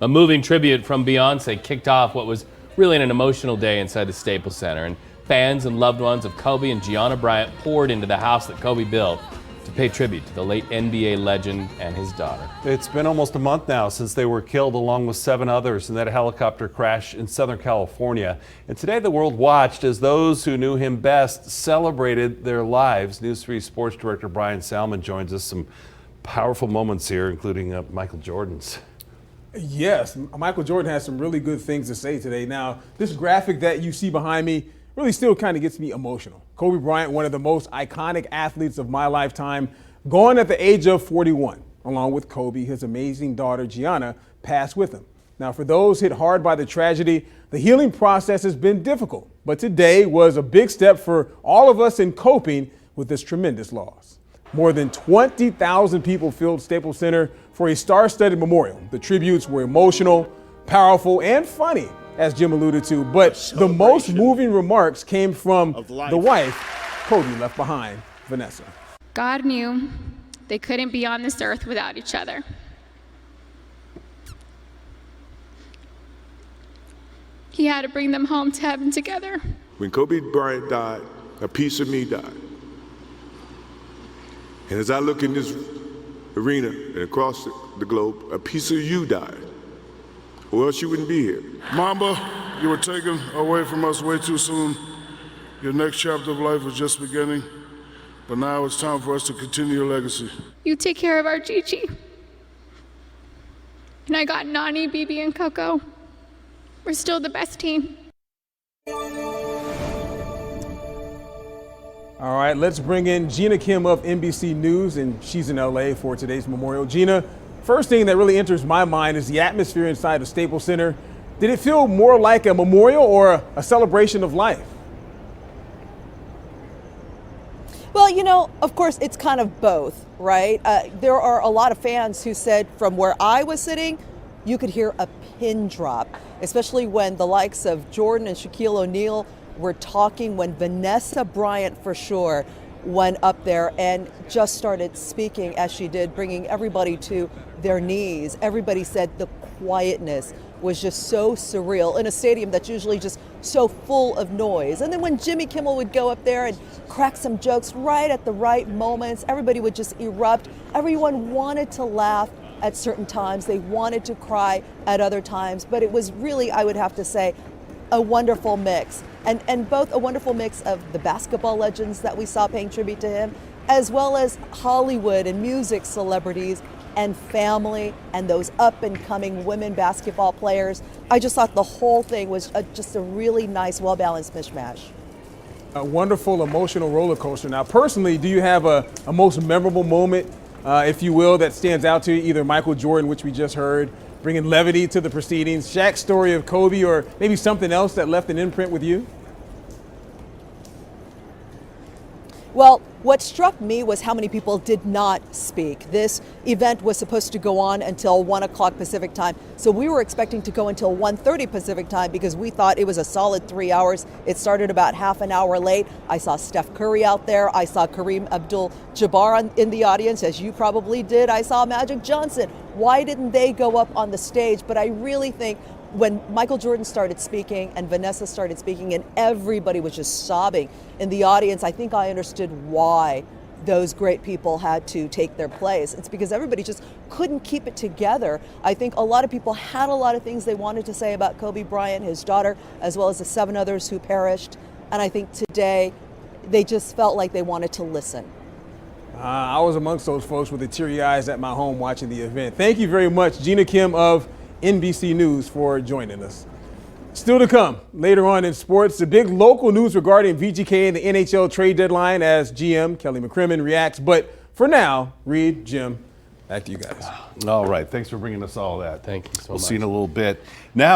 A moving tribute from Beyonce kicked off what was really an emotional day inside the Staples Center, and fans and loved ones of Kobe and Gianna Bryant poured into the house that Kobe built to pay tribute to the late NBA legend and his daughter. It's been almost a month now since they were killed along with 7 others in that helicopter crash in Southern California. And today the world watched as those who knew him best celebrated their lives. News 3 Sports Director Bryan Salmond joins us. Some powerful moments here, including Michael Jordan's. Yes, Michael Jordan has some really good things to say today. Now, this graphic that you see behind me really still kind of gets me emotional. Kobe Bryant, one of the most iconic athletes of my lifetime, gone at the age of 41. Along with Kobe, his amazing daughter Gianna passed with him. Now, for those hit hard by the tragedy, the healing process has been difficult, but today was a big step for all of us in coping with this tremendous loss. More than 20,000 people filled Staples Center for a star-studded memorial. The tributes were emotional, powerful, and funny, as Jim alluded to, but the most moving remarks came from the wife Kobe left behind, Vanessa. God knew they couldn't be on this earth without each other. He had to bring them home to heaven together. When Kobe Bryant died, a piece of me died. And as I look in this arena and across the globe, a piece of you died, or else you wouldn't be here. Mamba, you were taken away from us way too soon. Your next chapter of life was just beginning, but now it's time for us to continue your legacy. You take care of our Gigi. And I got Nani, Bibi, and Coco. We're still the best team. All right, let's bring in Jinah Kim of NBC News, and she's in LA for today's memorial. Jinah, first thing that really enters my mind is the atmosphere inside the Staples Center. Did it feel more like a memorial or a celebration of life? Well, you know, of course, it's kind of both, right? There are a lot of fans who said from where I was sitting, you could hear a pin drop, especially when the likes of Jordan and Shaquille O'Neal were talking, when Vanessa Bryant for sure went up there and just started speaking as she did, bringing everybody to their knees. Everybody said the quietness was just so surreal in a stadium that's usually just so full of noise. And then when Jimmy Kimmel would go up there and crack some jokes right at the right moments, everybody would just erupt. Everyone wanted to laugh at certain times. They wanted to cry at other times. But it was really, I would have to say, a wonderful mix. And both a wonderful mix of the basketball legends that we saw paying tribute to him, as well as Hollywood and music celebrities and family and those up and coming women basketball players. I just thought the whole thing was just a really nice, well-balanced mishmash. A wonderful emotional roller coaster. Now, personally, do you have a most memorable moment, if you will, that stands out to you? Either Michael Jordan, which we just heard, bringing levity to the proceedings, Shaq's story of Kobe, or maybe something else that left an imprint with you? Well, what struck me was how many people did not speak. This event was supposed to go on until 1 o'clock Pacific time, so we were expecting to go until 1:30 Pacific time because we thought it was a solid 3 hours. It started about half an hour late. I saw Steph Curry out there. I saw Kareem Abdul-Jabbar in the audience, as you probably did. I saw Magic Johnson. Why didn't they go up on the stage? But I really think when Michael Jordan started speaking and Vanessa started speaking and everybody was just sobbing in the audience, I think I understood why those great people had to take their place. It's because everybody just couldn't keep it together. I think a lot of people had a lot of things they wanted to say about Kobe Bryant, his daughter, as well as the 7 others who perished. And I think today they just felt like they wanted to listen. I was amongst those folks with the teary eyes at my home watching the event. Thank you very much, Jinah Kim of NBC News, for joining us. Still to come later on in sports, the big local news regarding VGK and the NHL trade deadline as GM Kelly McCrimmon reacts. But for now, Reed, Jim, back to you guys. All right. Thanks for bringing us all that. Thank you so much. We'll see you in a little bit. Now.